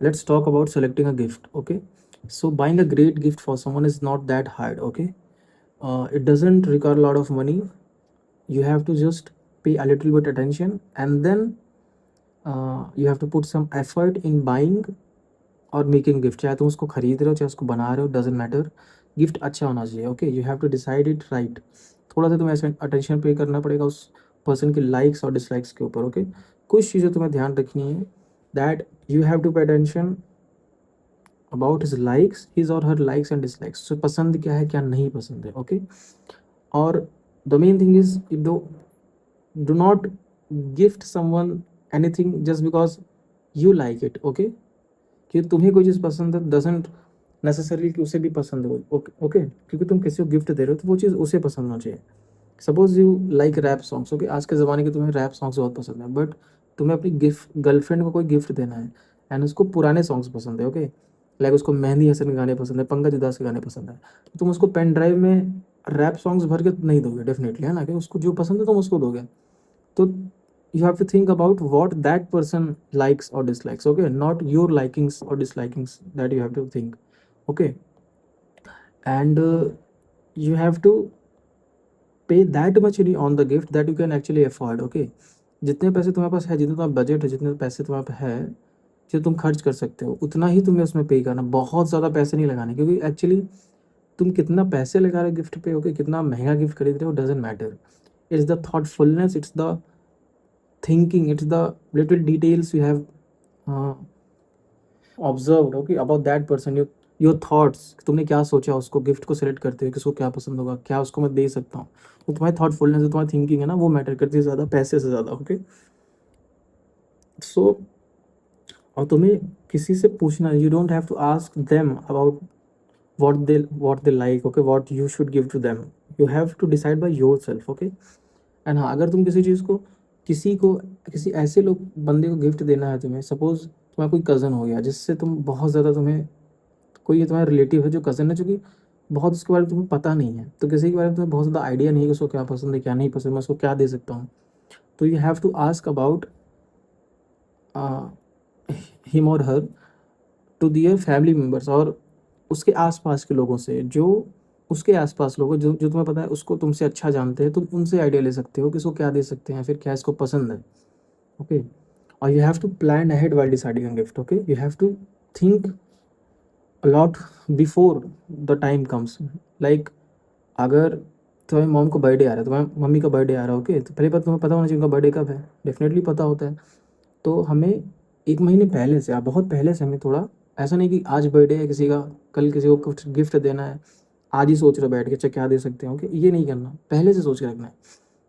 Let's talk about selecting a gift. Okay, so buying a great gift for someone is not that hard. Okay, it doesn't require a lot of money. You have to just pay a little bit attention, and then you have to put some effort in buying और making gift. चाहे तुम उसको खरीद रहे हो चाहे उसको बना रहे हो, डजेंट मैटर. गिफ्ट अच्छा होना चाहिए. Okay, you have to decide it right. थोड़ा सा तुम्हें ऐसे अटेंशन पे करना पड़ेगा उस पर्सन की लाइक्स और डिसलाइक्स के ऊपर. ओके, कुछ चीज़ें तुम्हें ध्यान रखनी है. That you have to pay attention about his likes, his और her likes and dislikes. So पसंद क्या है क्या नहीं पसंद है. ओके, और the main thing is though, do not gift someone anything just because you like it. Okay, कि तुम्हें कोई चीज़ पसंद है डजेंट नेसेसरली कि उसे भी पसंद हो. ओके ओके, क्योंकि तुम किसी को गिफ्ट दे रहे हो तो वो चीज़ उसे पसंद होना चाहिए. Suppose you like rap songs. Okay, आज के ज़माने के तुम्हें रैप सॉन्ग्स बहुत पसंद है, बट तुम्हें अपनी गिफ्ट गर्लफ्रेंड को कोई गिफ्ट देना है एंड उसको पुराने सॉन्ग्स पसंद है. ओके, लाइक उसको मेहंदी हसन के गाने पसंद है, पंकज उधास के गाने पसंद है, तो तुम उसको पेन ड्राइव में रैप सॉन्ग्स भर के नहीं दोगे डेफिनेटली, है ना. कि उसको जो पसंद है तुम उसको दोगे. तो you have to think about what that person likes or dislikes. Okay, not your likings or dislikings, that you have to think. Okay, and you have to pay that much on the gift that you can actually afford. Okay, जितने पैसे तुम्हारे पास है, जितना तुम्हारा budget है, जितने पैसे तुम्हारे पास है, जो तुम खर्च कर सकते हो उतना ही तुम्हें उसमें पे करना. बहुत ज़्यादा पैसे नहीं लगाने, क्योंकि एक्चुअली तुम कितना पैसे लगा रहे हो गिफ्ट पे. ओके, कितना महंगा गिफ्ट खरीद रहे हो doesn't matter. It's the thoughtfulness, it's the thinking, it's the little details you have uh, observed. Okay, about that person, your thoughts, तुमने क्या सोचा उसको गिफ्ट को सेलेक्ट करते हुए, किसको क्या पसंद होगा, क्या उसको मैं दे सकता हूँ. तो तुम्हारी थॉटफुलनेस है, तुम्हारी थिंकिंग है ना, वो मैटर करती है ज़्यादा पैसे से ज़्यादा. ओके, सो और तुम्हें किसी से पूछना, you don't have to ask them about what they like. Okay, what you should give to them, you have to decide by yourself. Okay, and हाँ, अगर तुम किसी को किसी ऐसे लोग बंदे को गिफ्ट देना है तुम्हें, सपोज तुम्हारा कोई कज़न हो गया जिससे तुम बहुत ज़्यादा, तुम्हें कोई तुम्हारा रिलेटिव है जो कज़न है, जो कि बहुत उसके बारे में तुम्हें पता नहीं है, तो किसी के बारे में तुम्हें बहुत ज़्यादा आइडिया नहीं है कि उसको क्या पसंद है क्या नहीं पसंद, मैं उसको क्या दे सकता हूँ. तो you have to ask about him और her to their family members, और उसके आसपास के लोगों से, जो उसके आसपास लोग हैं, जो जो तुम्हें पता है उसको तुमसे अच्छा जानते हैं, तुम उनसे आइडिया ले सकते हो कि इसको क्या दे सकते हैं, फिर क्या इसको पसंद है. ओके, और you have to plan ahead while deciding gift. Okay, you have to think a lot before the time comes. Like अगर तुम्हारी मॉम को बर्थडे आ रहा है, तुम्हारी मम्मी का बर्थडे आ रहा है, ओके, तो पहले बात तुम्हें पता होना चाहिए उनका बर्थडे कब है. डेफिनेटली पता होता है. तो हमें एक महीने पहले से, बहुत पहले से, हमें थोड़ा, ऐसा नहीं कि आज बर्थडे है किसी का, कल किसी को कुछ गिफ्ट देना है, आज ही सोच रहे बैठ के अच्छा क्या दे सकते हैं. ओके, ये नहीं करना, पहले से सोच के रखना है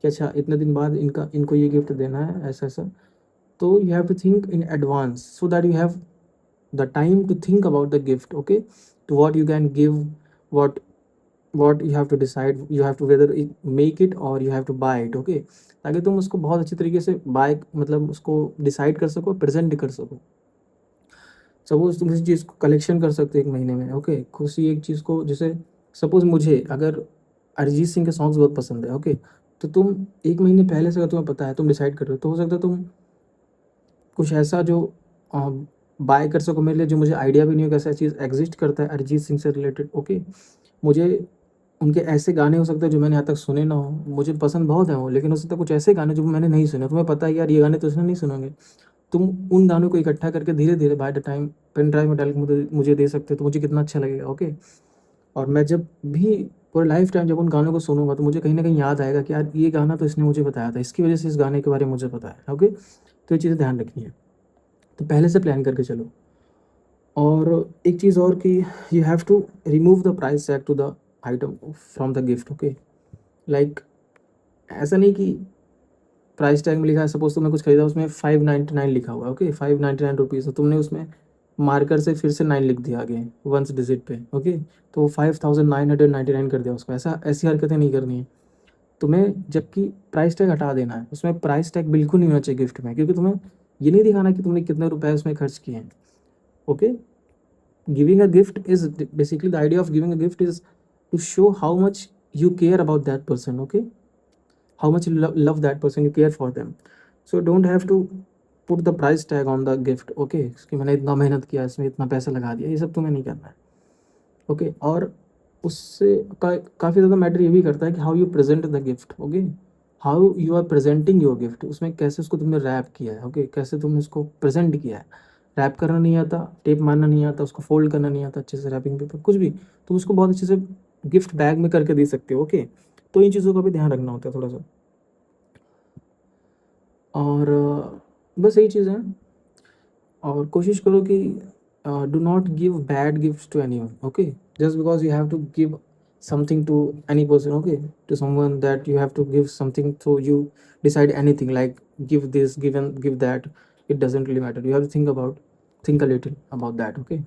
कि अच्छा इतने दिन बाद इनको ये गिफ्ट देना है, ऐसा ऐसा. तो you have to think in advance so that you have the time to think about the gift. Okay, to what you can give, what what you have to decide, you have to whether make it और you have to buy it. Okay, ताकि तुम उसको बहुत अच्छी तरीके से bye, मतलब उसको डिसाइड कर सको, प्रेजेंट कर सको. सपोज तुम किसी चीज़ को कलेक्शन कर सकते हो एक महीने में. ओके, किसी एक चीज़ को, जैसे सपोज मुझे अगर अरिजीत सिंह के सॉन्ग्स बहुत पसंद है. ओके, तो तुम एक महीने पहले से, अगर तुम्हें पता है, तुम डिसाइड कर रहे हो, तो हो सकता है तुम कुछ ऐसा जो बाय कर सको मेरे लिए, जो मुझे आइडिया भी नहीं हो कैसा चीज़ एग्जिस्ट करता है अरिजीत सिंह से रिलेटेड. ओके, मुझे उनके ऐसे गाने हो सकते हैं जो मैंने यहाँ तक सुने ना हो, मुझे पसंद बहुत है वो, लेकिन हो सकता है कुछ ऐसे गाने जो मैंने नहीं सुने, तुम्हें पता है यार ये गाने तो इसने नहीं सुनेंगे. तुम उन गानों को इकट्ठा करके धीरे धीरे by the time pen drive में डाल के मुझे दे सकते हो, तो मुझे कितना अच्छा लगेगा. ओके, और मैं जब भी पूरे लाइफ टाइम जब उन गानों को सुनूंगा, तो मुझे कहीं ना कहीं याद आएगा कि यार ये गाना तो इसने मुझे बताया था, इसकी वजह से इस गाने के बारे में मुझे पता है. ओके, तो ये चीज़ें ध्यान रखनी है, तो पहले से प्लान करके चलो. और एक चीज़ और कि you have to remove the price tag to the item from the gift. Okay, like ऐसा नहीं कि प्राइस टैग में लिखा है, सपोज तुमने कुछ खरीदा, उसमें 599 लिखा हुआ है. ओके, 599 रुपीज़, तो तुमने उसमें मार्कर से फिर से 9 लिख दिया आगे वंस डिजिट पे. ओके, तो वो 5999 कर दिया उसको. ऐसी हरकतें नहीं करनी है तुम्हें, जबकि प्राइस टैग हटा देना है. उसमें प्राइस टैग बिल्कुल नहीं होना चाहिए गिफ्ट में, क्योंकि तुम्हें ये नहीं दिखाना कि तुमने कितने रुपए उसमें खर्च किए हैं. Okay, giving a gift is basically, the idea of giving a gift is to show how much you care about that person. Okay, how much you love that person, you care for them. So don't have to put the price tag on the gift, okay, कि मैंने इतना मेहनत किया, इसमें इतना पैसा लगा दिया, ये सब तुम्हें नहीं करना है, ओके। और उससे काफ़ी ज़्यादा मैटर ये भी करता है कि how you present the gift, okay, how you are presenting your gift, उसमें कैसे उसको तुमने रैप किया है, ओके, कैसे तुमने उसको प्रेजेंट किया है। रैप करना नहीं आता, टेप मारना नहीं आता, उसको फोल्ड करना नहीं आता अच्छे से, रैपिंग पेपर कुछ भी, तुम उसको बहुत अच्छे से गिफ्ट बैग में करके दे सकते हो, ओके। तो इन चीज़ों का भी ध्यान रखना होता है थोड़ा सा। और बस यही चीज़ है। और कोशिश करो कि do not give bad gifts to anyone, okay, just because you have to give something to any person, okay, to someone that you have to give something, so you decide anything like give this, give and give that, it doesn't really matter, you have to think a little about that, okay.